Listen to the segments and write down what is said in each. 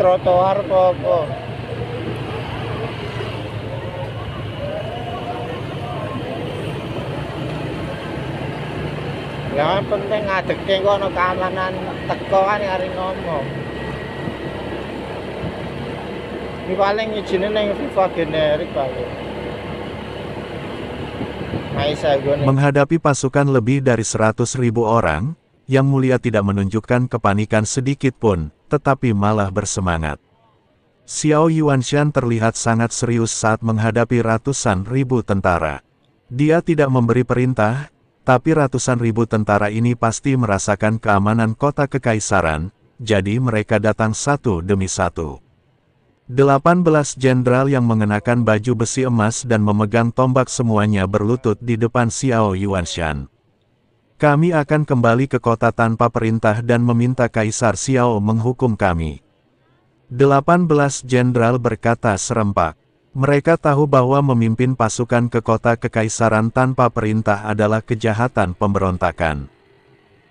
trotoar apa? Yang penting ngadeke kono keamanan teko kan arep ngomong. Ini paling izine ning FIFA generik paling. Menghadapi pasukan lebih dari 100.000 orang, Yang Mulia tidak menunjukkan kepanikan sedikit pun, tetapi malah bersemangat. Xiao Yuanshan terlihat sangat serius saat menghadapi ratusan ribu tentara. Dia tidak memberi perintah, tapi ratusan ribu tentara ini pasti merasakan keamanan kota kekaisaran, jadi mereka datang satu demi satu. 18 jenderal yang mengenakan baju besi emas dan memegang tombak semuanya berlutut di depan Xiao Yuanshan. Kami akan kembali ke kota tanpa perintah dan meminta Kaisar Xiao menghukum kami. 18 jenderal berkata serempak. Mereka tahu bahwa memimpin pasukan ke kota kekaisaran tanpa perintah adalah kejahatan pemberontakan.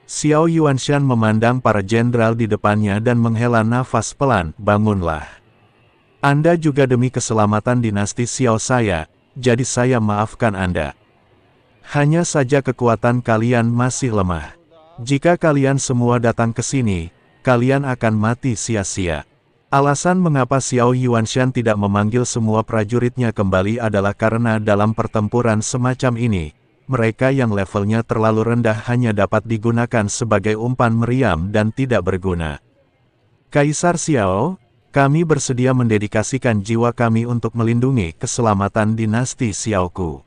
Xiao Yuanshan memandang para jenderal di depannya dan menghela nafas pelan, bangunlah. Anda juga demi keselamatan dinasti Xiao saya, jadi saya maafkan Anda. Hanya saja kekuatan kalian masih lemah. Jika kalian semua datang ke sini, kalian akan mati sia-sia. Alasan mengapa Xiao Yuanshan tidak memanggil semua prajuritnya kembali adalah karena dalam pertempuran semacam ini, mereka yang levelnya terlalu rendah hanya dapat digunakan sebagai umpan meriam dan tidak berguna. Kaisar Xiao, kami bersedia mendedikasikan jiwa kami untuk melindungi keselamatan dinasti Xiaoku.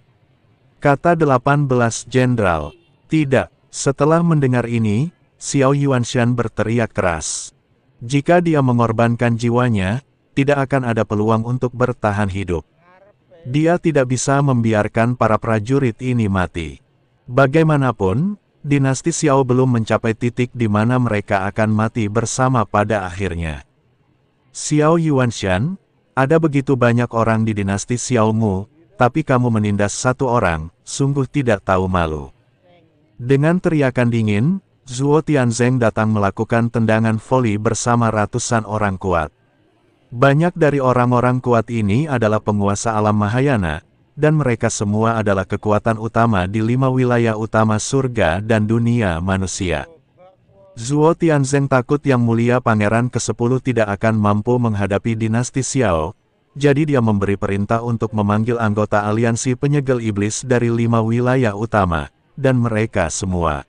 Kata 18 jenderal. Tidak. Setelah mendengar ini, Xiao Yuanshan berteriak keras. Jika dia mengorbankan jiwanya, tidak akan ada peluang untuk bertahan hidup. Dia tidak bisa membiarkan para prajurit ini mati. Bagaimanapun, dinasti Xiao belum mencapai titik di mana mereka akan mati bersama pada akhirnya. Xiao Yuanshan, ada begitu banyak orang di dinasti Xiaomu, tapi kamu menindas satu orang, sungguh tidak tahu malu. Dengan teriakan dingin, Zhuo Tianzeng datang melakukan tendangan voli bersama ratusan orang kuat. Banyak dari orang-orang kuat ini adalah penguasa alam Mahayana, dan mereka semua adalah kekuatan utama di 5 wilayah utama surga dan dunia manusia. Zhuo Tianzeng takut Yang Mulia Pangeran ke-10 tidak akan mampu menghadapi dinasti Xiao, jadi dia memberi perintah untuk memanggil anggota aliansi penyegel iblis dari 5 wilayah utama, dan mereka semua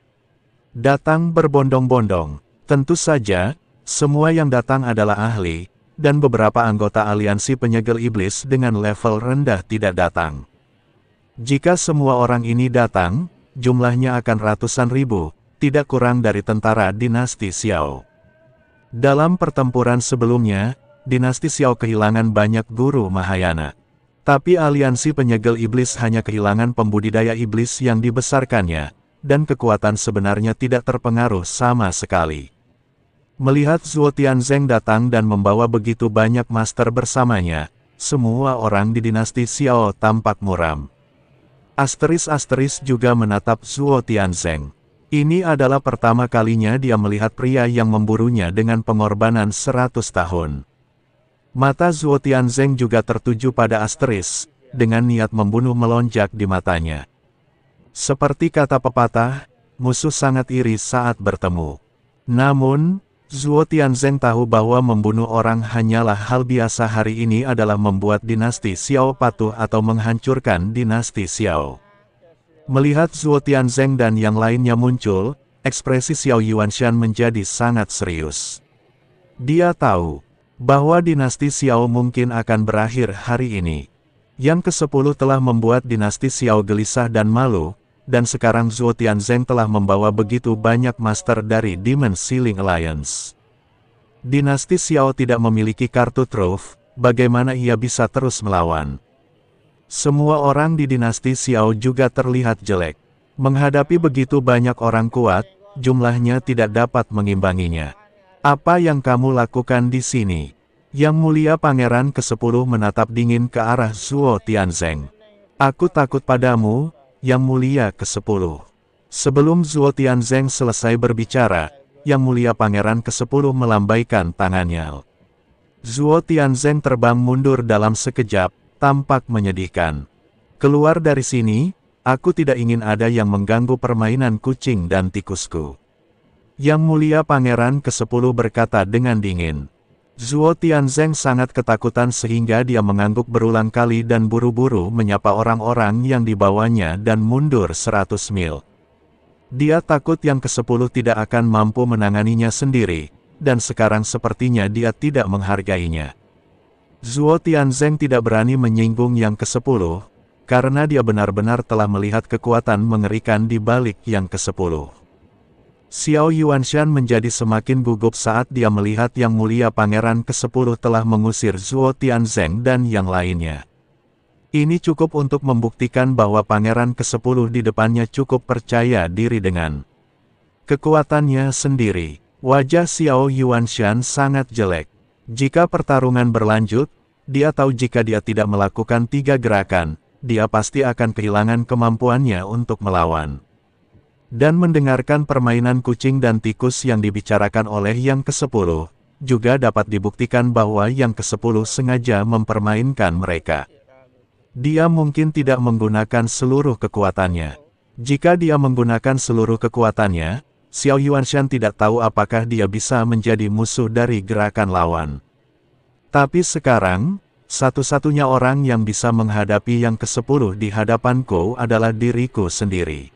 datang berbondong-bondong. Tentu saja, semua yang datang adalah ahli, dan beberapa anggota aliansi penyegel iblis dengan level rendah tidak datang. Jika semua orang ini datang, jumlahnya akan ratusan ribu, tidak kurang dari tentara dinasti Xiao. Dalam pertempuran sebelumnya, dinasti Xiao kehilangan banyak guru Mahayana. Tapi aliansi penyegel iblis hanya kehilangan pembudidaya iblis yang dibesarkannya, dan kekuatan sebenarnya tidak terpengaruh sama sekali. Melihat Zhuo Tianzeng datang dan membawa begitu banyak master bersamanya, semua orang di dinasti Xiao tampak muram. Asteris-asteris juga menatap Zhuo Tianzeng. Ini adalah pertama kalinya dia melihat pria yang memburunya dengan pengorbanan 100 tahun. Mata Zhuo Tianzeng juga tertuju pada Asteris, dengan niat membunuh melonjak di matanya. Seperti kata pepatah, musuh sangat iri saat bertemu. Namun, Zhuo Tianzeng tahu bahwa membunuh orang hanyalah hal biasa hari ini adalah membuat dinasti Xiao patuh atau menghancurkan dinasti Xiao. Melihat Zhuo Tianzeng dan yang lainnya muncul, ekspresi Xiao Yuanshan menjadi sangat serius. Dia tahu bahwa dinasti Xiao mungkin akan berakhir hari ini. Yang ke-10 telah membuat dinasti Xiao gelisah dan malu, dan sekarang Zhuo Tianzeng telah membawa begitu banyak master dari Demon Ceiling Alliance. Dinasti Xiao tidak memiliki kartu truf, bagaimana ia bisa terus melawan? Semua orang di dinasti Xiao juga terlihat jelek. Menghadapi begitu banyak orang kuat, jumlahnya tidak dapat mengimbanginya. Apa yang kamu lakukan di sini? Yang Mulia Pangeran ke-10 menatap dingin ke arah Zhuo Tianzeng. Aku takut padamu, Yang Mulia ke-10. Sebelum Zhuo Tianzeng selesai berbicara, Yang Mulia Pangeran ke-10 melambaikan tangannya. Zhuo Tianzeng terbang mundur dalam sekejap, tampak menyedihkan. Keluar dari sini, aku tidak ingin ada yang mengganggu permainan kucing dan tikusku. Yang Mulia Pangeran ke-10 berkata dengan dingin. Zhuo Tianzeng sangat ketakutan sehingga dia mengangguk berulang kali dan buru-buru menyapa orang-orang yang dibawanya dan mundur 100 mil. Dia takut yang ke-10 tidak akan mampu menanganinya sendiri, dan sekarang sepertinya dia tidak menghargainya. Zhuo Tianzeng tidak berani menyinggung yang ke-10, karena dia benar-benar telah melihat kekuatan mengerikan di balik yang ke-10. Xiao Yuanshan menjadi semakin gugup saat dia melihat Yang Mulia Pangeran ke-10 telah mengusir Zhuo Tianzeng dan yang lainnya. Ini cukup untuk membuktikan bahwa Pangeran ke-10 di depannya cukup percaya diri dengan kekuatannya sendiri. Wajah Xiao Yuanshan sangat jelek. Jika pertarungan berlanjut, dia tahu jika dia tidak melakukan 3 gerakan, dia pasti akan kehilangan kemampuannya untuk melawan. Dan mendengarkan permainan kucing dan tikus yang dibicarakan oleh yang ke-10, juga dapat dibuktikan bahwa yang ke-10 sengaja mempermainkan mereka. Dia mungkin tidak menggunakan seluruh kekuatannya. Jika dia menggunakan seluruh kekuatannya, Xiao Yuanshan tidak tahu apakah dia bisa menjadi musuh dari gerakan lawan. Tapi sekarang, satu-satunya orang yang bisa menghadapi yang ke-10 di hadapanku adalah diriku sendiri.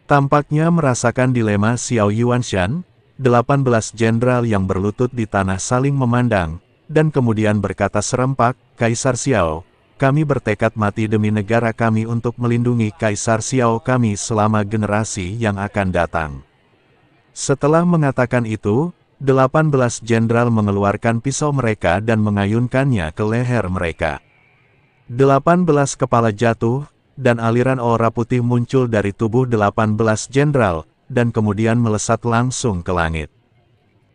Tampaknya merasakan dilema Xiao Yuanshan, 18 jenderal yang berlutut di tanah saling memandang, dan kemudian berkata serempak, Kaisar Xiao, kami bertekad mati demi negara kami untuk melindungi Kaisar Xiao kami selama generasi yang akan datang. Setelah mengatakan itu, 18 jenderal mengeluarkan pisau mereka dan mengayunkannya ke leher mereka. 18 kepala jatuh, dan aliran aura putih muncul dari tubuh 18 jenderal, dan kemudian melesat langsung ke langit.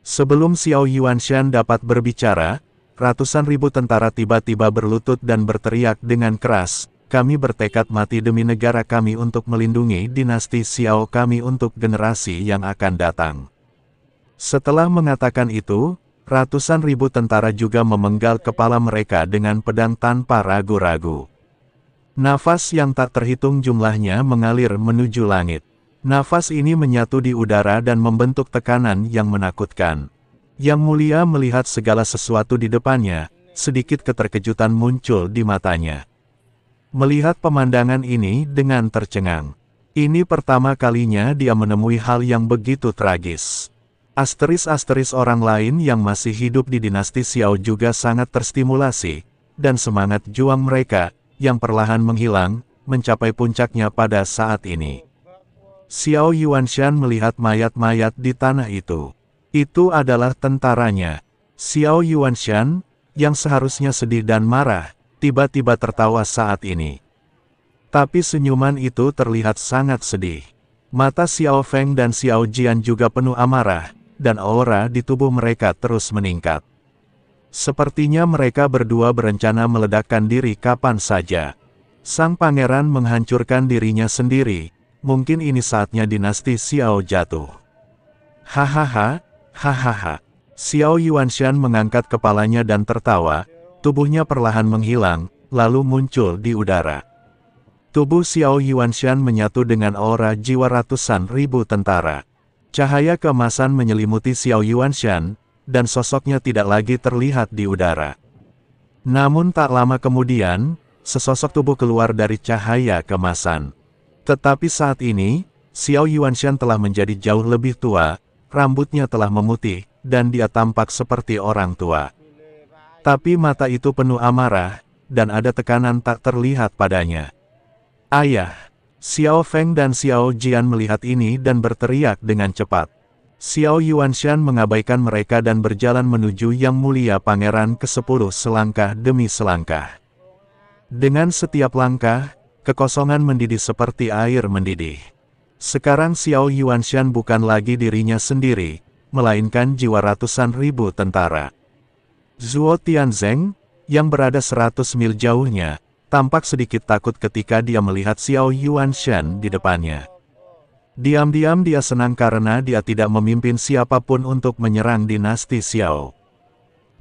Sebelum Xiao Yuanshan dapat berbicara, ratusan ribu tentara tiba-tiba berlutut dan berteriak dengan keras, kami bertekad mati demi negara kami untuk melindungi dinasti Xiao kami untuk generasi yang akan datang. Setelah mengatakan itu, ratusan ribu tentara juga memenggal kepala mereka dengan pedang tanpa ragu-ragu. Nafas yang tak terhitung jumlahnya mengalir menuju langit. Nafas ini menyatu di udara dan membentuk tekanan yang menakutkan. Yang Mulia melihat segala sesuatu di depannya, sedikit keterkejutan muncul di matanya. Melihat pemandangan ini dengan tercengang. Ini pertama kalinya dia menemui hal yang begitu tragis. Asteris-asteris orang lain yang masih hidup di dinasti Xiao juga sangat terstimulasi, dan semangat juang mereka, yang perlahan menghilang, mencapai puncaknya pada saat ini. Xiao Yuanshan melihat mayat-mayat di tanah itu. Itu adalah tentaranya. Xiao Yuanshan, yang seharusnya sedih dan marah, tiba-tiba tertawa saat ini. Tapi senyuman itu terlihat sangat sedih. Mata Xiao Feng dan Xiao Jian juga penuh amarah, dan aura di tubuh mereka terus meningkat. Sepertinya mereka berdua berencana meledakkan diri kapan saja. Sang pangeran menghancurkan dirinya sendiri, mungkin ini saatnya dinasti Xiao jatuh. Hahaha, hahaha. Xiao Yuanshan mengangkat kepalanya dan tertawa, tubuhnya perlahan menghilang, lalu muncul di udara. Tubuh Xiao Yuanshan menyatu dengan aura jiwa ratusan ribu tentara. Cahaya keemasan menyelimuti Xiao Yuanshan, dan sosoknya tidak lagi terlihat di udara. Namun tak lama kemudian, sesosok tubuh keluar dari cahaya keemasan. Tetapi saat ini, Xiao Yuanshan telah menjadi jauh lebih tua, rambutnya telah memutih, dan dia tampak seperti orang tua. Tapi mata itu penuh amarah, dan ada tekanan tak terlihat padanya. Ayah! Xiao Feng dan Xiao Jian melihat ini dan berteriak dengan cepat. Xiao Yuanshan mengabaikan mereka dan berjalan menuju Yang Mulia Pangeran ke-10 selangkah demi selangkah. Dengan setiap langkah, kekosongan mendidih seperti air mendidih. Sekarang Xiao Yuanshan bukan lagi dirinya sendiri, melainkan jiwa ratusan ribu tentara. Zhuo Tianzeng, yang berada 100 mil jauhnya, tampak sedikit takut ketika dia melihat Xiao Yuanshan di depannya. Diam-diam dia senang karena dia tidak memimpin siapapun untuk menyerang dinasti Xiao.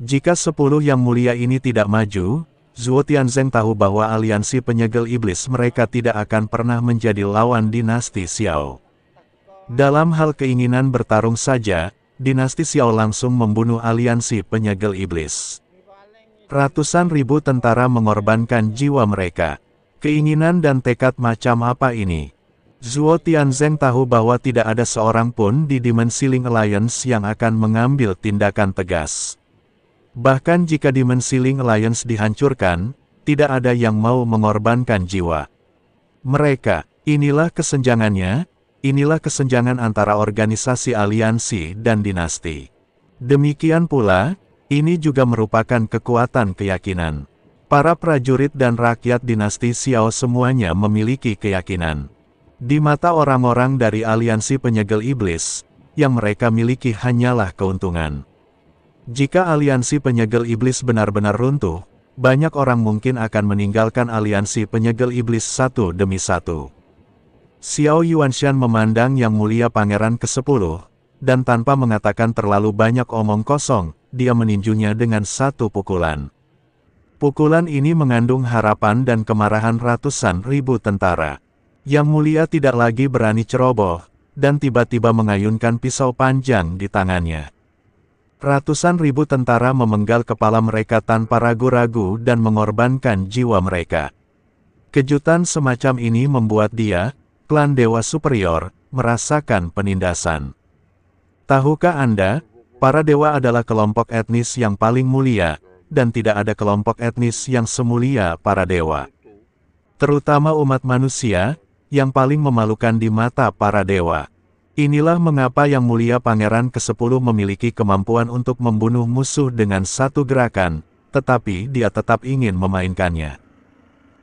Jika 10 yang mulia ini tidak maju, Zhuo Tianzeng tahu bahwa aliansi penyegel iblis mereka tidak akan pernah menjadi lawan dinasti Xiao. Dalam hal keinginan bertarung saja, dinasti Xiao langsung membunuh aliansi penyegel iblis. Ratusan ribu tentara mengorbankan jiwa mereka. Keinginan dan tekad macam apa ini? Zhuo Tianzeng tahu bahwa tidak ada seorang pun di Dimensi Ling Alliance yang akan mengambil tindakan tegas. Bahkan jika Dimensi Ling Alliance dihancurkan, tidak ada yang mau mengorbankan jiwa mereka. Inilah kesenjangannya, inilah kesenjangan antara organisasi aliansi dan dinasti. Demikian pula, ini juga merupakan kekuatan keyakinan. Para prajurit dan rakyat dinasti Xiao semuanya memiliki keyakinan. Di mata orang-orang dari aliansi penyegel iblis, yang mereka miliki hanyalah keuntungan. Jika aliansi penyegel iblis benar-benar runtuh, banyak orang mungkin akan meninggalkan aliansi penyegel iblis satu demi satu. Xiao Yuanshan memandang Yang Mulia Pangeran ke-10, dan tanpa mengatakan terlalu banyak omong kosong, dia meninjunya dengan satu pukulan. Pukulan ini mengandung harapan dan kemarahan ratusan ribu tentara. Yang Mulia tidak lagi berani ceroboh, dan tiba-tiba mengayunkan pisau panjang di tangannya. Ratusan ribu tentara memenggal kepala mereka tanpa ragu-ragu dan mengorbankan jiwa mereka. Kejutan semacam ini membuat dia, klan Dewa Superior, merasakan penindasan. Tahukah Anda, para dewa adalah kelompok etnis yang paling mulia, dan tidak ada kelompok etnis yang semulia para dewa. Terutama umat manusia, yang paling memalukan di mata para dewa. Inilah mengapa Yang Mulia Pangeran ke-10 memiliki kemampuan untuk membunuh musuh dengan satu gerakan, tetapi dia tetap ingin memainkannya.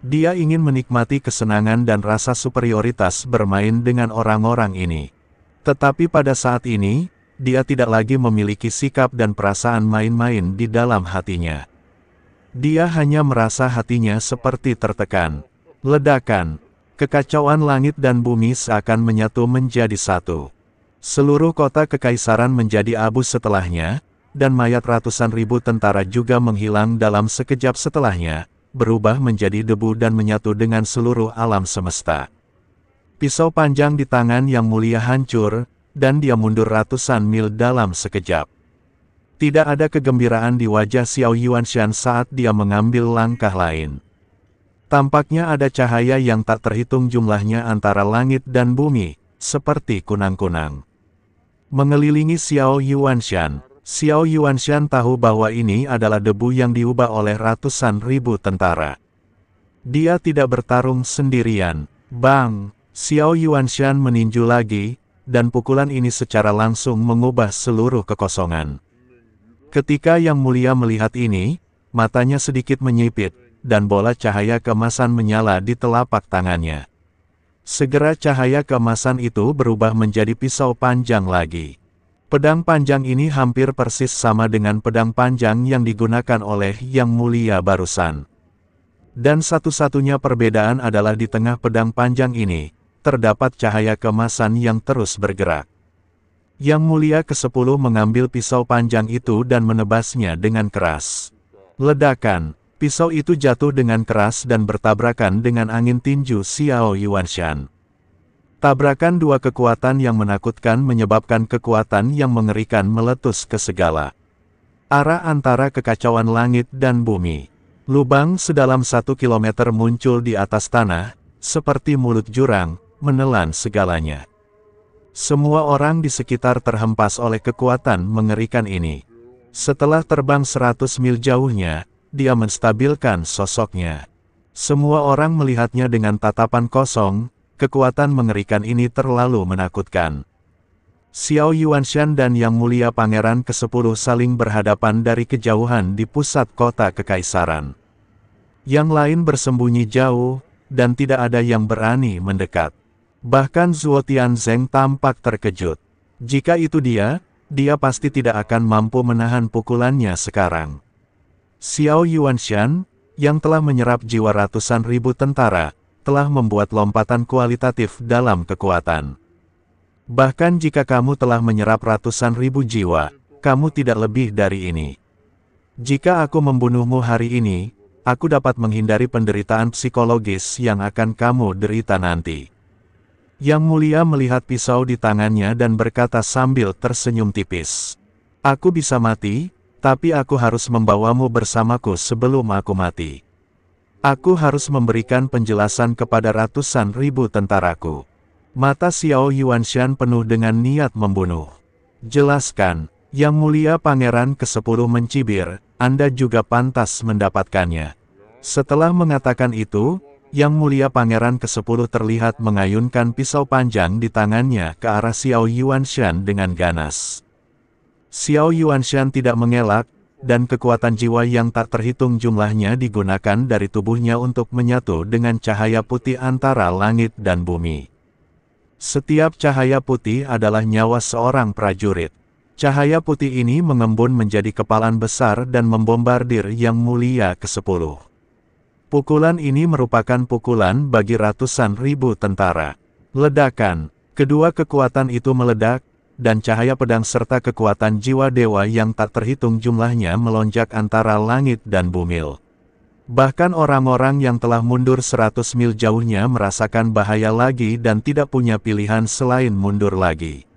Dia ingin menikmati kesenangan dan rasa superioritas bermain dengan orang-orang ini. Tetapi pada saat ini, dia tidak lagi memiliki sikap dan perasaan main-main di dalam hatinya. Dia hanya merasa hatinya seperti tertekan. Ledakan. Kekacauan langit dan bumi seakan menyatu menjadi satu. Seluruh kota kekaisaran menjadi abu setelahnya, dan mayat ratusan ribu tentara juga menghilang dalam sekejap setelahnya, berubah menjadi debu dan menyatu dengan seluruh alam semesta. Pisau panjang di tangan Yang Mulia hancur, dan dia mundur ratusan mil dalam sekejap. Tidak ada kegembiraan di wajah Xiao Yuanshan saat dia mengambil langkah lain. Tampaknya ada cahaya yang tak terhitung jumlahnya antara langit dan bumi, seperti kunang-kunang. Mengelilingi Xiao Yuanshan, Xiao Yuanshan tahu bahwa ini adalah debu yang diubah oleh ratusan ribu tentara. Dia tidak bertarung sendirian. Bang! Xiao Yuanshan meninju lagi, dan pukulan ini secara langsung mengubah seluruh kekosongan. Ketika Yang Mulia melihat ini, matanya sedikit menyipit, dan bola cahaya keemasan menyala di telapak tangannya. Segera cahaya keemasan itu berubah menjadi pisau panjang lagi. Pedang panjang ini hampir persis sama dengan pedang panjang yang digunakan oleh Yang Mulia barusan. Dan satu-satunya perbedaan adalah di tengah pedang panjang ini, terdapat cahaya keemasan yang terus bergerak. Yang Mulia ke-10 mengambil pisau panjang itu dan menebasnya dengan keras. Ledakan. Pisau itu jatuh dengan keras dan bertabrakan dengan angin tinju Xiao Yuanshan. Tabrakan dua kekuatan yang menakutkan menyebabkan kekuatan yang mengerikan meletus ke segala arah antara kekacauan langit dan bumi. Lubang sedalam 1 kilometer muncul di atas tanah, seperti mulut jurang, menelan segalanya. Semua orang di sekitar terhempas oleh kekuatan mengerikan ini. Setelah terbang 100 mil jauhnya, dia menstabilkan sosoknya. Semua orang melihatnya dengan tatapan kosong, kekuatan mengerikan ini terlalu menakutkan. Xiao Yuanshan dan Yang Mulia Pangeran ke-10 saling berhadapan dari kejauhan di pusat kota kekaisaran. Yang lain bersembunyi jauh, dan tidak ada yang berani mendekat. Bahkan Zhuo Tianzeng tampak terkejut. Jika itu dia pasti tidak akan mampu menahan pukulannya sekarang. Xiao Yuanshan, yang telah menyerap jiwa ratusan ribu tentara, telah membuat lompatan kualitatif dalam kekuatan. Bahkan jika kamu telah menyerap ratusan ribu jiwa, kamu tidak lebih dari ini. Jika aku membunuhmu hari ini, aku dapat menghindari penderitaan psikologis yang akan kamu derita nanti. Yang Mulia melihat pisau di tangannya dan berkata sambil tersenyum tipis. Aku bisa mati, tapi aku harus membawamu bersamaku sebelum aku mati. Aku harus memberikan penjelasan kepada ratusan ribu tentaraku. Mata Xiao Yuanshan penuh dengan niat membunuh. Jelaskan, Yang Mulia Pangeran ke-10 mencibir, Anda juga pantas mendapatkannya. Setelah mengatakan itu, Yang Mulia Pangeran ke-10 terlihat mengayunkan pisau panjang di tangannya ke arah Xiao Yuanshan dengan ganas. Xiao Yuanshan tidak mengelak, dan kekuatan jiwa yang tak terhitung jumlahnya digunakan dari tubuhnya untuk menyatu dengan cahaya putih antara langit dan bumi. Setiap cahaya putih adalah nyawa seorang prajurit. Cahaya putih ini mengembun menjadi kepalan besar dan membombardir Yang Mulia ke-10. Pukulan ini merupakan pukulan bagi ratusan ribu tentara. Ledakan, kedua kekuatan itu meledak, dan cahaya pedang serta kekuatan jiwa dewa yang tak terhitung jumlahnya melonjak antara langit dan bumi. Bahkan orang-orang yang telah mundur 100 mil jauhnya merasakan bahaya lagi dan tidak punya pilihan selain mundur lagi.